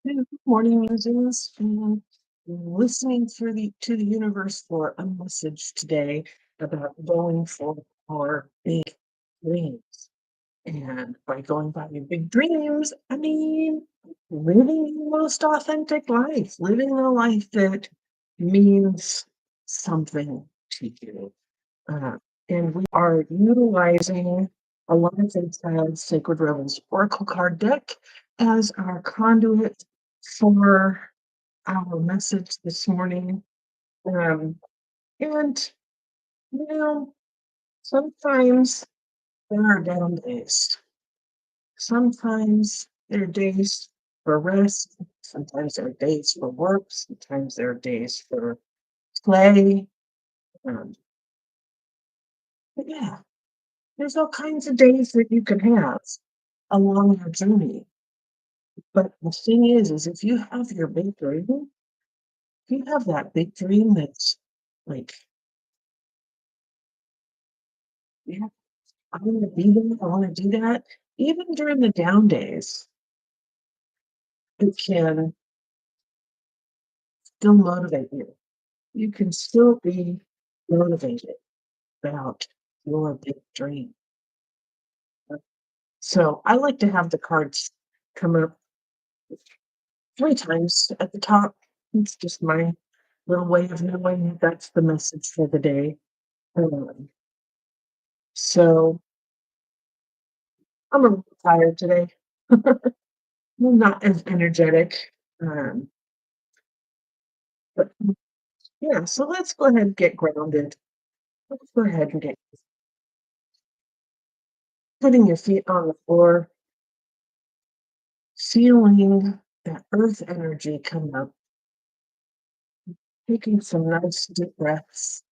Good morning, musings, and listening through to the universe for a message today about going for our big dreams. And by going by your big dreams, I mean living your most authentic life, living a life that means something to you. Uh, and we are utilizing Alana Fairchild's Sacred Rebels Oracle card deck as our conduit for our message this morning. Um, and, you know, sometimes there are down days. Sometimes there are days for rest. Sometimes there are days for work. Sometimes there are days for play. Um, but yeah, there's all kinds of days that you can have along your journey. But the thing is if you have your big dream, if you have that big dream that's like, yeah, I want to be there, I want to do that, even during the down days, it can still motivate you. You can still be motivated about your big dream. So I like to have the cards come up 3 times at the top. It's just my little way of knowing that that's the message for the day. Um, so I'm a little tired today. I'm not as energetic. Um, but yeah, so let's go ahead and get grounded. Let's go ahead and get putting your feet on the floor, feeling that earth energy come up, taking some nice deep breaths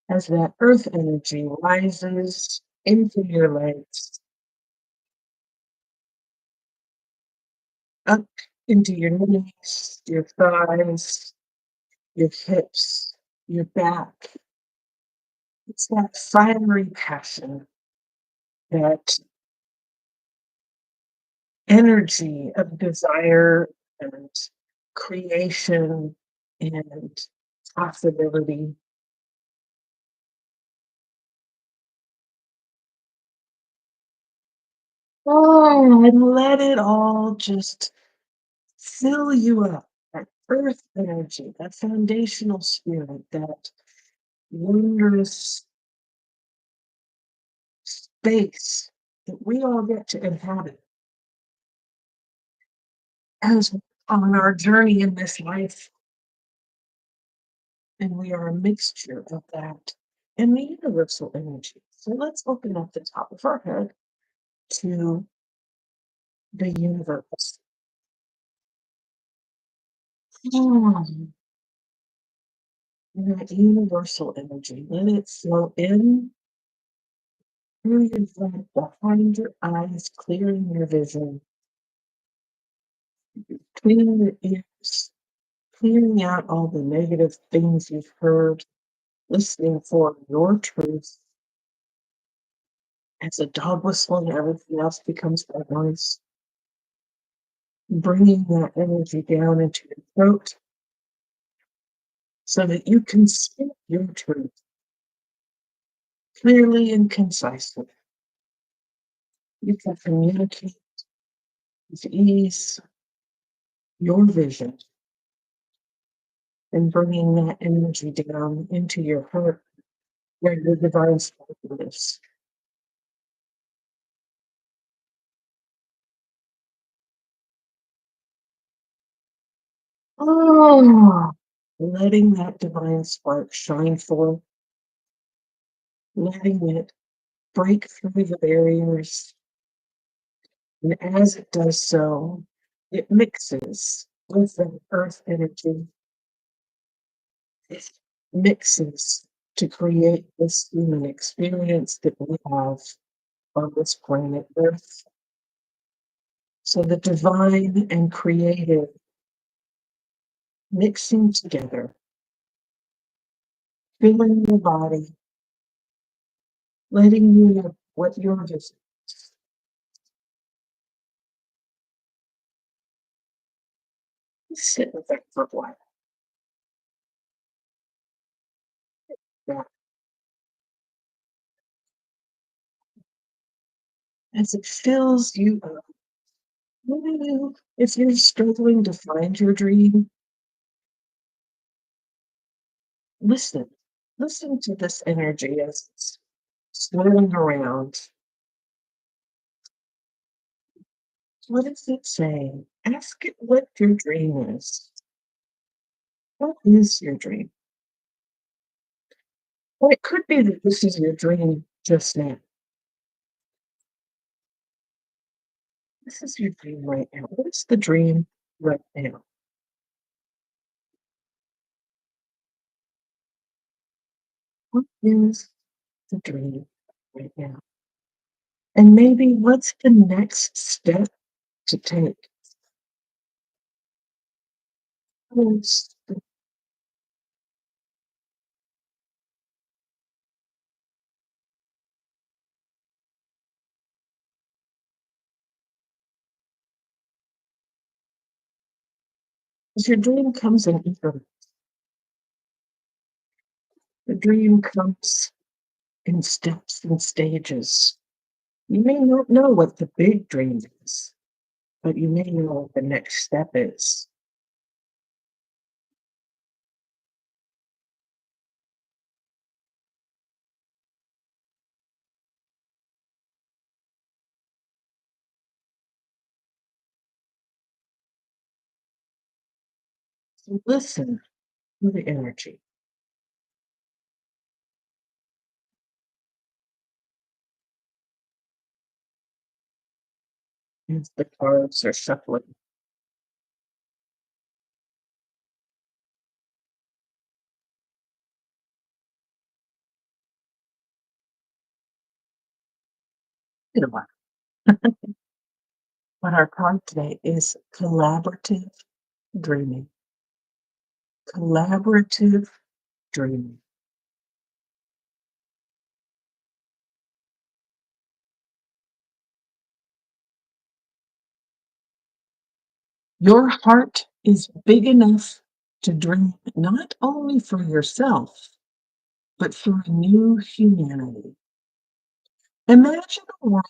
as that earth energy rises into your legs, up into your knees, your thighs, your hips, your back. It's that fiery passion, that energy of desire and creation and possibility. Oh, and let it all just fill you up. That earth energy, that foundational spirit, that wondrous space that we all get to inhabit as on our journey in this life. And we are a mixture of that and the universal energy. So let's open up the top of our head to the universe. Mm. That universal energy, let it flow in through your head, behind your eyes, clearing your vision, clearing your ears, clearing out all the negative things you've heard, listening for your truth. As a dog whistling, everything else becomes white noise. Bringing that energy down into your throat so that you can speak your truth clearly and concisely. You can communicate with ease your vision and bringing that energy down into your heart where your divine spark lives. Oh, letting that divine spark shine forth, letting it break through the barriers. And as it does so, it mixes with the earth energy. It mixes to create this human experience that we have on this planet Earth. So the divine and creative mixing together feeling your body, letting you know what you're just sit with that for a while. Yeah. As it fills you up. If you're struggling to find your dream, listen. Listen to this energy as it's swirling around. What is it saying? Ask it what your dream is. What is your dream? Well, it could be that this is your dream just now. This is your dream right now. What is the dream right now? What is the dream right now? And maybe what's the next step to take? What's the- Because your dream comes in increments. The dream comes in steps and stages. You may not know what the big dream is, but you may know what the next step is. So listen to the energy as the cards are shuffling. You know what our card today is collaborative dreaming. Collaborative dreaming. Your heart is big enough to dream not only for yourself, but for a new humanity. Imagine a world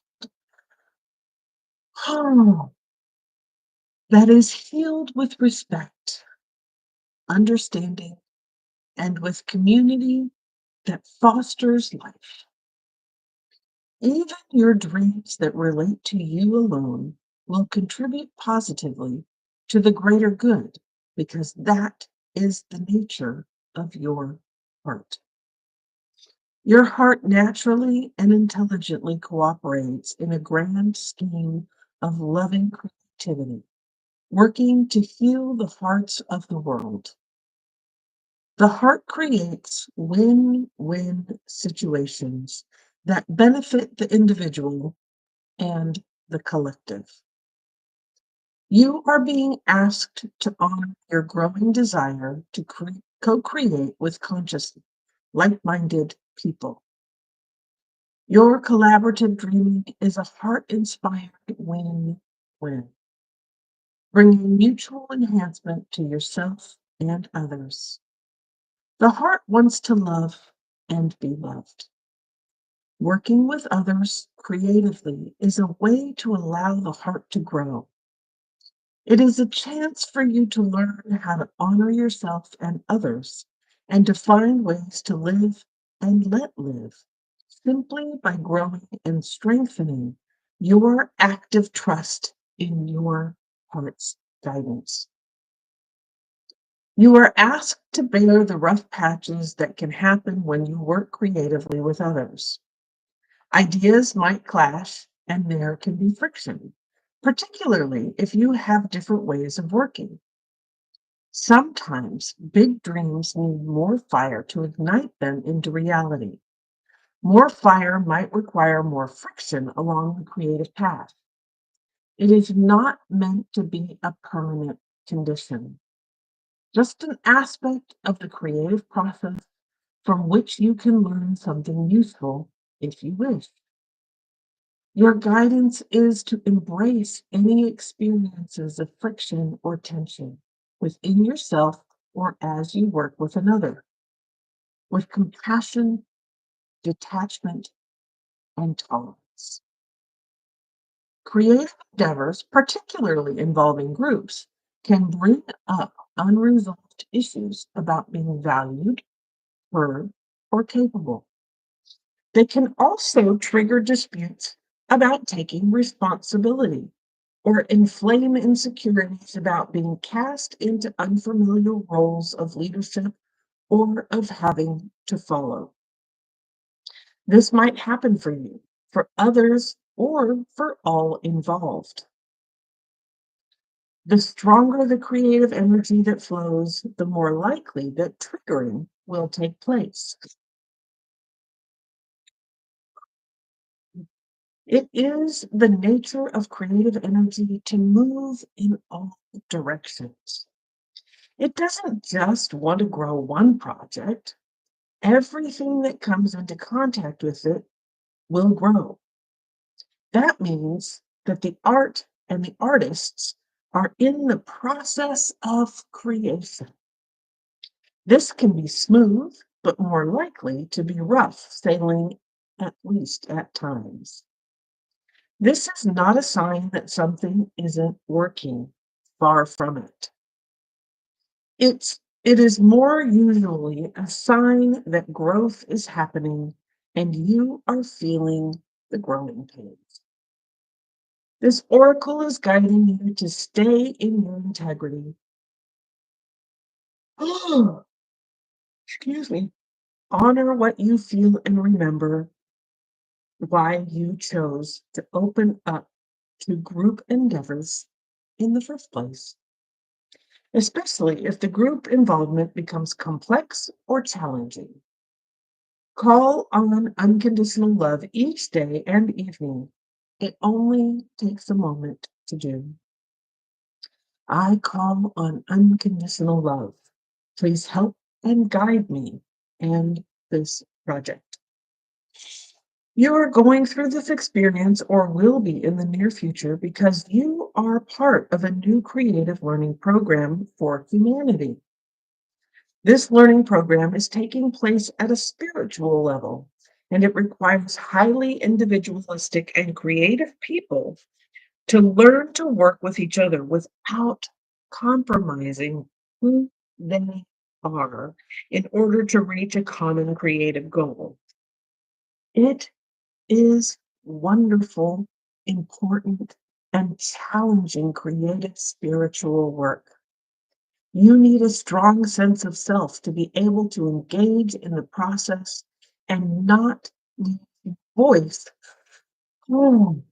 oh, that is healed with respect, understanding, and with community that fosters life. Even your dreams that relate to you alone will contribute positively to the greater good because that is the nature of your heart. Your heart naturally and intelligently cooperates in a grand scheme of loving creativity, working to heal the hearts of the world. The heart creates win win situations that benefit the individual and the collective. You are being asked to honor your growing desire to co create with conscious, like minded people. Your collaborative dreaming is a heart inspired win win, bringing mutual enhancement to yourself and others. The heart wants to love and be loved. Working with others creatively is a way to allow the heart to grow. It is a chance for you to learn how to honor yourself and others and to find ways to live and let live simply by growing and strengthening your active trust in your heart's guidance. You are asked to bear the rough patches that can happen when you work creatively with others. Ideas might clash and there can be friction, particularly if you have different ways of working. Sometimes big dreams need more fire to ignite them into reality. More fire might require more friction along the creative path. It is not meant to be a permanent condition, just an aspect of the creative process from which you can learn something useful if you wish. Your guidance is to embrace any experiences of friction or tension within yourself or as you work with another, with compassion, detachment, and tolerance. Creative endeavors, particularly involving groups, can bring up unresolved issues about being valued, heard, or capable. They can also trigger disputes about taking responsibility or inflame insecurities about being cast into unfamiliar roles of leadership or of having to follow. This might happen for you, for others, or for all involved. The stronger the creative energy that flows, the more likely that triggering will take place. It is the nature of creative energy to move in all directions. It doesn't just want to grow one project. Everything that comes into contact with it will grow. That means that the art and the artists are in the process of creation. This can be smooth, but more likely to be rough sailing, at least at times. This is not a sign that something isn't working, far from it. It is more usually a sign that growth is happening and you are feeling the growing pains. This oracle is guiding you to stay in your integrity. Oh, excuse me. Honor what you feel and remember why you chose to open up to group endeavors in the first place, especially if the group involvement becomes complex or challenging. Call on unconditional love each day and evening. It only takes a moment to do. I call on unconditional love. Please help and guide me and this project. You are going through this experience or will be in the near future because you are part of a new creative learning program for humanity. This learning program is taking place at a spiritual level, and it requires highly individualistic and creative people to learn to work with each other without compromising who they are in order to reach a common creative goal. It is wonderful, important, and challenging creative spiritual work. You need a strong sense of self to be able to engage in the process and not lose your voice oh,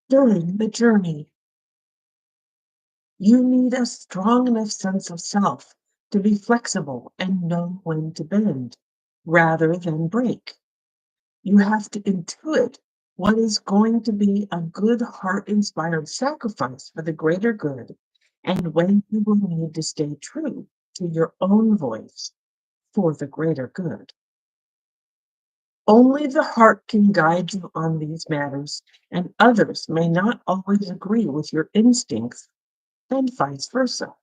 during the journey. You need a strong enough sense of self to be flexible and know when to bend rather than break. You have to intuit what is going to be a good heart inspired sacrifice for the greater good and when you will need to stay true to your own voice for the greater good. Only the heart can guide you on these matters, and others may not always agree with your instincts, and vice versa.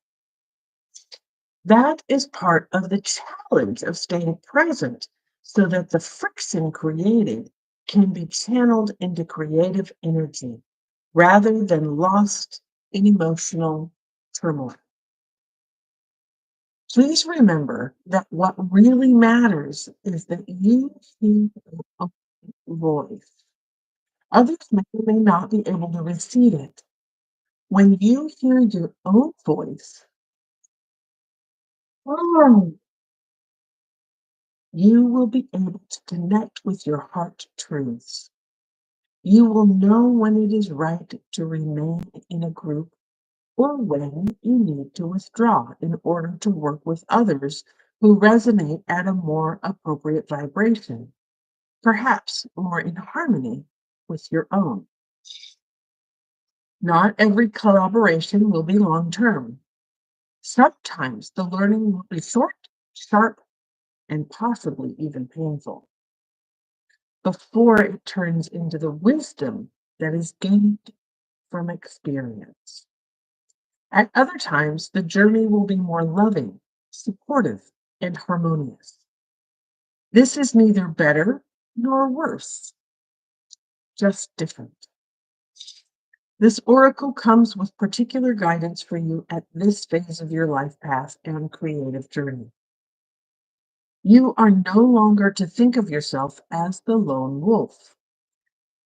That is part of the challenge of staying present so that the friction created can be channeled into creative energy rather than lost in emotional turmoil. Please remember that what really matters is that you hear your own voice. Others may or may not be able to receive it. When you hear your own voice, oh, you will be able to connect with your heart truths. You will know when it is right to remain in a group or when you need to withdraw in order to work with others who resonate at a more appropriate vibration, perhaps more in harmony with your own. Not every collaboration will be long term. Sometimes the learning will be short, sharp, and possibly even painful, before it turns into the wisdom that is gained from experience. At other times, the journey will be more loving, supportive, and harmonious. This is neither better nor worse, just different. This oracle comes with particular guidance for you at this phase of your life path and creative journey. You are no longer to think of yourself as the lone wolf.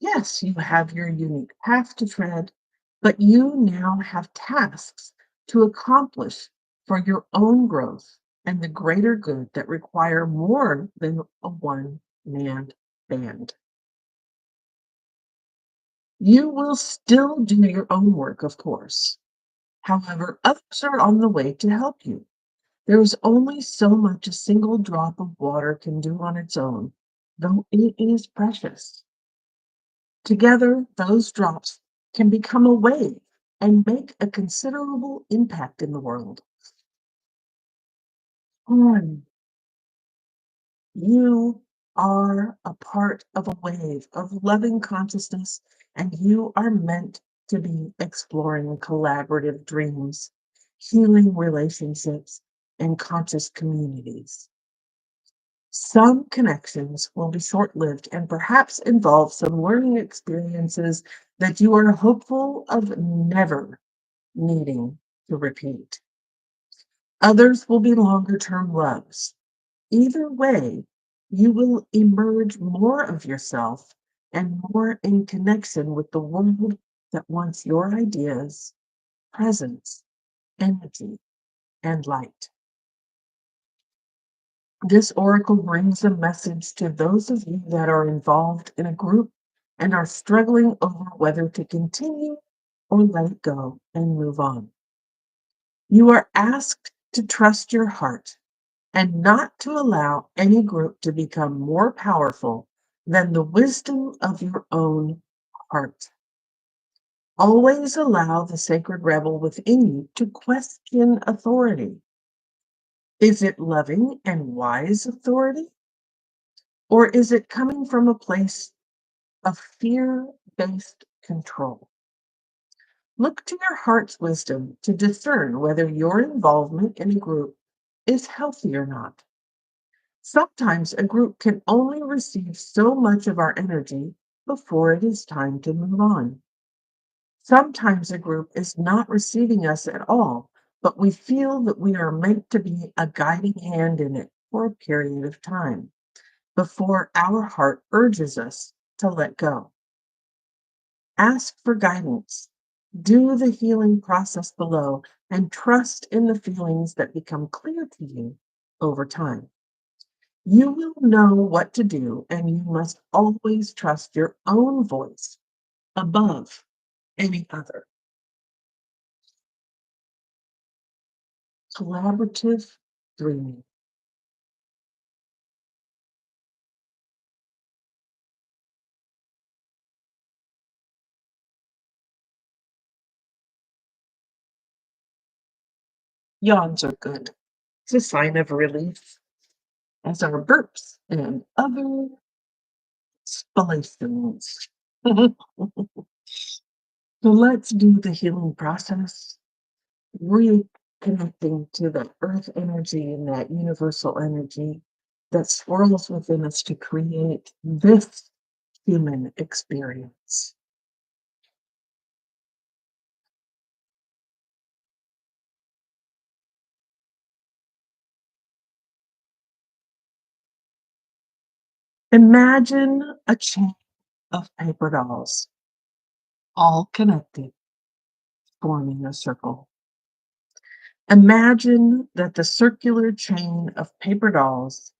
Yes, you have your unique path to tread, but you now have tasks to accomplish for your own growth and the greater good that require more than a one-man band. You will still do your own work, of course. However, others are on the way to help you. There is only so much a single drop of water can do on its own, though it is precious. Together, those drops can become a wave and make a considerable impact in the world. You are a part of a wave of loving consciousness, and you are meant to be exploring collaborative dreams, healing relationships, and conscious communities. Some connections will be short lived and perhaps involve some learning experiences that you are hopeful of never needing to repeat. Others will be longer term loves. Either way, you will emerge more of yourself and more in connection with the world that wants your ideas, presence, energy, and light. This oracle brings a message to those of you that are involved in a group and are struggling over whether to continue or let it go and move on. You are asked to trust your heart and not to allow any group to become more powerful than the wisdom of your own heart. Always allow the sacred rebel within you to question authority. Is it loving and wise authority? Or is it coming from a place of fear-based control? Look to your heart's wisdom to discern whether your involvement in a group is healthy or not. Sometimes a group can only receive so much of our energy before it is time to move on. Sometimes a group is not receiving us at all, but we feel that we are meant to be a guiding hand in it for a period of time before our heart urges us to let go. Ask for guidance. Do the healing process below and trust in the feelings that become clear to you over time. You will know what to do, and you must always trust your own voice above any other. Collaborative dreaming. Yawns are good. It's a sign of relief, as are burps and other spalations. So let's do the healing process, reconnecting to the earth energy and that universal energy that swirls within us to create this human experience. Imagine a chain of paper dolls, all connected, forming a circle. Imagine that the circular chain of paper dolls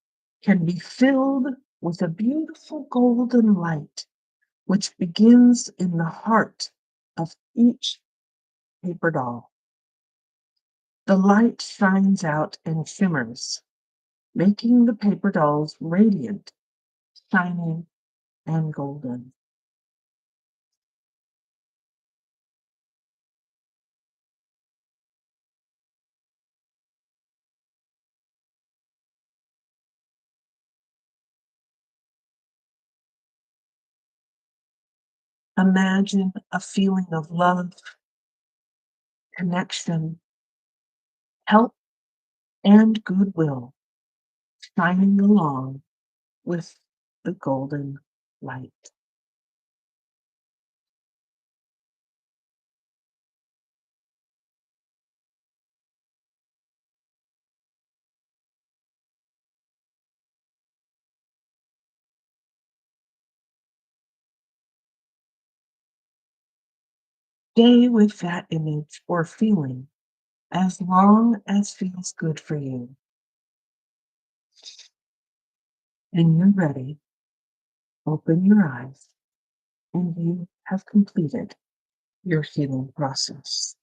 can be filled with a beautiful golden light, which begins in the heart of each paper doll. The light shines out and shimmers, making the paper dolls radiant, shining, and golden. Imagine a feeling of love, connection, help, and goodwill shining along with the golden light. Stay with that image or feeling as long as feels good for you. And you're ready, open your eyes, and you have completed your healing process.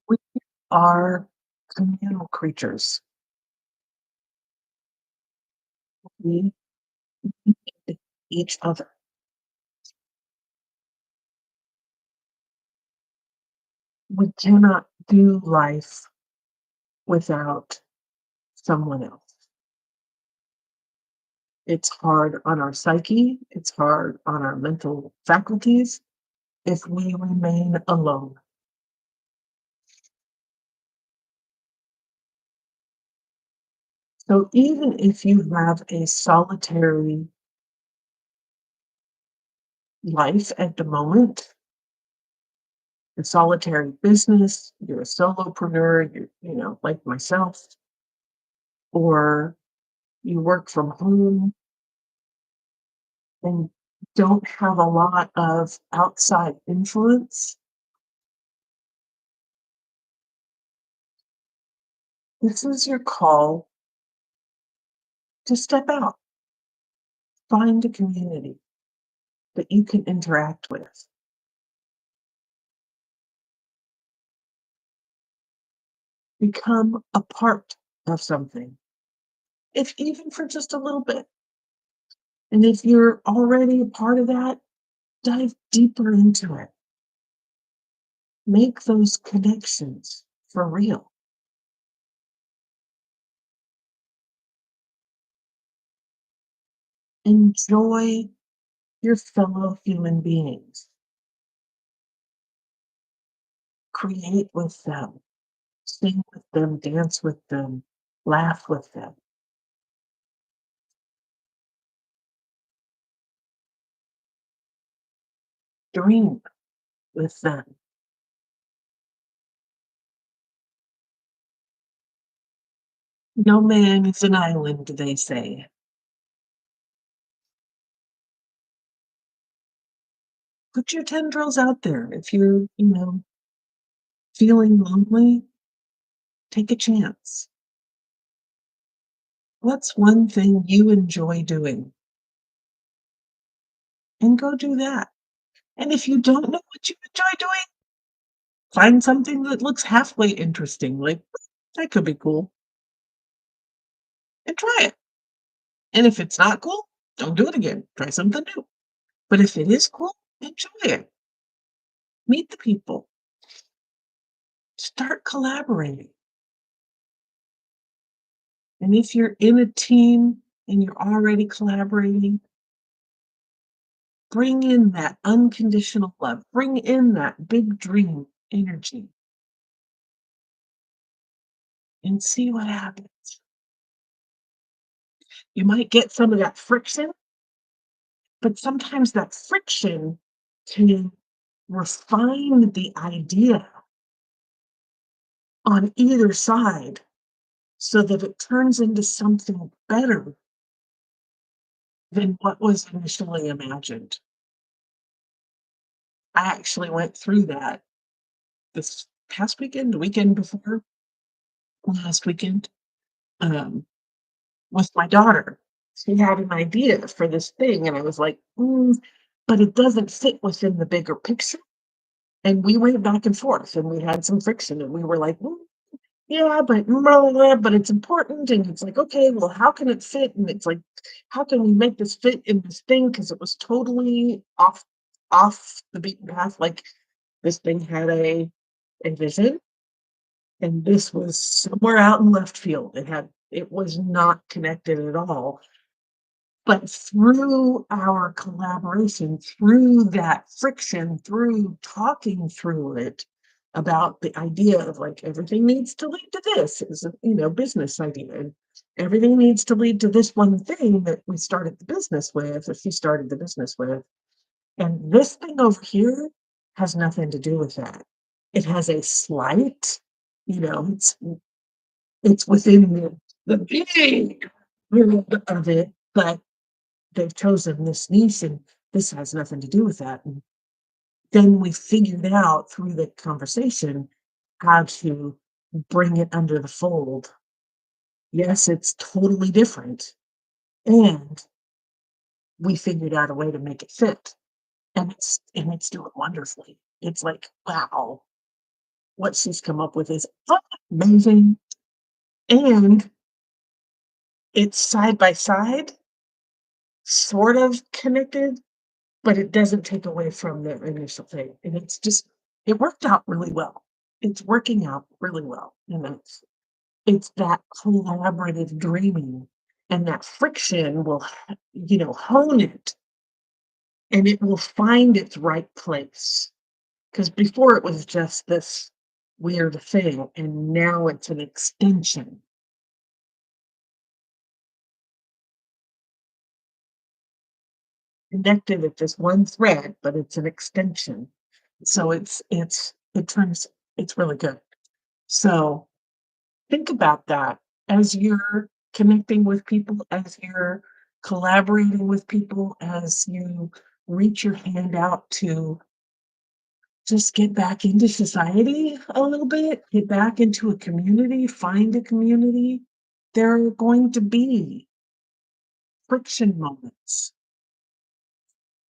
We are communal creatures. We need each other. We cannot do life without someone else. It's hard on our psyche, it's hard on our mental faculties if we remain alone. So even if you have a solitary life at the moment, a solitary business, you're a solopreneur, like myself, or you work from home and don't have a lot of outside influence, this is your call to step out, find a community that you can interact with, become a part of something, if even for just a little bit. And if you're already a part of that, dive deeper into it. Make those connections for real. Enjoy your fellow human beings. Create with them, sing with them, dance with them, laugh with them. Dream with them. No man is an island, they say. Put your tendrils out there. If you're, feeling lonely, take a chance. What's one thing you enjoy doing? And go do that. And if you don't know what you enjoy doing, find something that looks halfway interesting, like, "That could be cool," and try it. And if it's not cool, don't do it again. Try something new. But if it is cool, enjoy it. Meet the people. Start collaborating. And if you're in a team and you're already collaborating, bring in that unconditional love. Bring in that big dream energy and see what happens. You might get some of that friction, but sometimes that friction can refine the idea on either side so that it turns into something better than what was initially imagined. I actually went through that this past weekend, the weekend before last weekend, um, with my daughter. She had an idea for this thing, and I was like, but it doesn't fit within the bigger picture. And we went back and forth, and we had some friction, and we were like, "Mm, yeah, but blah, blah, blah, but it's important." And it's like, okay, well, how can it fit? And it's like, how can we make this fit in this thing? Because it was totally off the beaten path. Like, this thing had a vision, and this was somewhere out in left field. It was not connected at all. But through our collaboration, through that friction, through talking through it about the idea of like everything needs to lead to this is a business idea. And everything needs to lead to this one thing that we started the business with, or she started the business with. And this thing over here has nothing to do with that. It has a slight, it's within the big world of it, but they've chosen this niche and this has nothing to do with that. And then we figured out through the conversation how to bring it under the fold. Yes, it's totally different. And we figured out a way to make it fit. And it's doing wonderfully. It's like, wow, what she's come up with is amazing. And it's side by side, sort of connected, but it doesn't take away from the initial thing. And it worked out really well. It's working out really well. And it's that collaborative dreaming, and that friction will, hone it, and it will find its right place. Because before it was just this weird thing, and now it's an extension. Connected at this one thread, but it's an extension. So it's really good. So think about that as you're connecting with people, as you're collaborating with people, as you reach your hand out to just get back into society a little bit, get back into a community, find a community. There are going to be friction moments.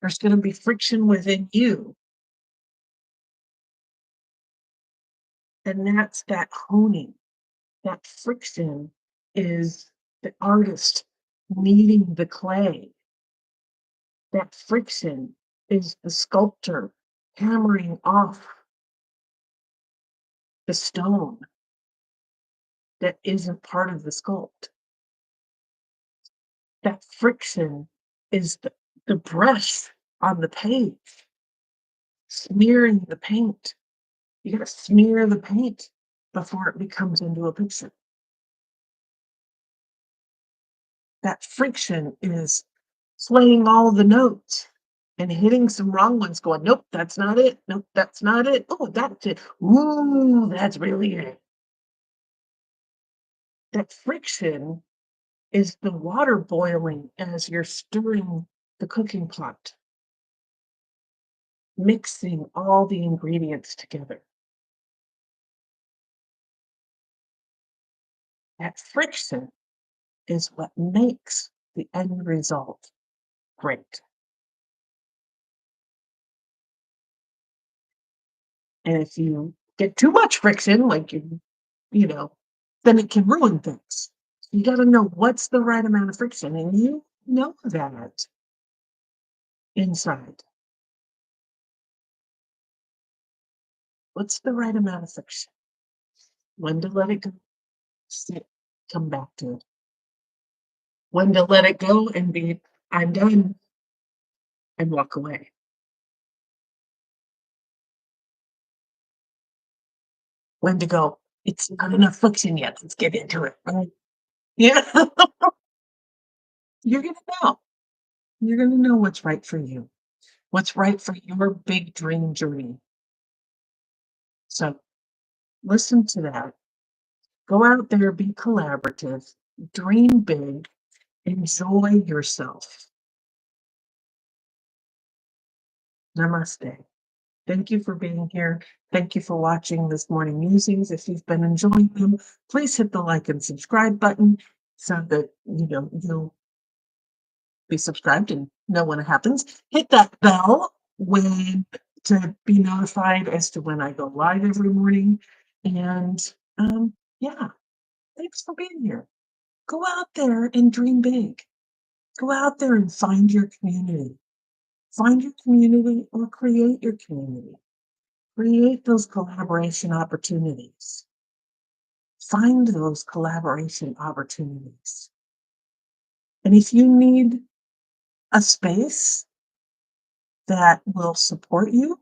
There's going to be friction within you. And that's that honing. That friction is the artist kneading the clay. That friction is the sculptor hammering off the stone that isn't part of the sculpt. That friction is the brush on the page, smearing the paint. You got to smear the paint before it becomes into a picture. That friction is playing all the notes and hitting some wrong ones, going, nope, that's not it. Nope, that's not it. Oh, that's it. Ooh, that's really it. That friction is the water boiling as you're stirring the cooking pot, mixing all the ingredients together. That friction is what makes the end result great. And if you get too much friction, like you know, then it can ruin things. You got to know what's the right amount of friction, and you know that inside. What's the right amount of friction? When to let it go, sit, come back to it. When to let it go and be, I'm done, and walk away. When to go, it's not enough friction yet. Let's get into it. Right? Yeah. You're going to know. You're going to know what's right for you, what's right for your big dream journey. So listen to that. Go out there, be collaborative, dream big, enjoy yourself. Namaste. Thank you for being here. Thank you for watching this morning musings. If you've been enjoying them, please hit the like and subscribe button so that you'll be subscribed and know when it happens. Hit that bell when to be notified as to when I go live every morning. And yeah, thanks for being here. Go out there and dream big. Go out there and find your community. Find your community or create your community. Create those collaboration opportunities. Find those collaboration opportunities. And if you need a space that will support you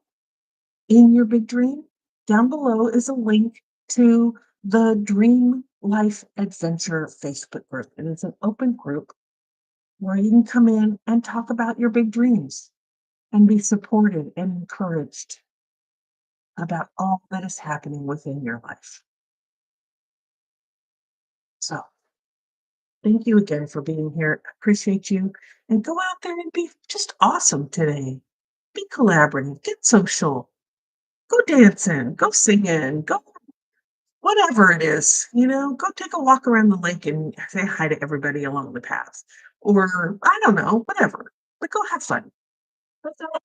in your big dream, down below is a link to the Dream Life Adventure Facebook group. It is an open group where you can come in and talk about your big dreams and be supported and encouraged about all that is happening within your life. So, thank you again for being here. I appreciate you. And go out there and be just awesome today. Be collaborative, get social, go dancing, go singing, go whatever it is, go take a walk around the lake and say hi to everybody along the path. Or I don't know, whatever. But go have fun. That's all.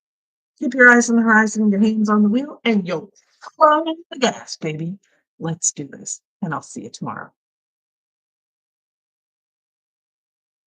Keep your eyes on the horizon, your hands on the wheel, and you'll on the gas, baby. Let's do this. And I'll see you tomorrow.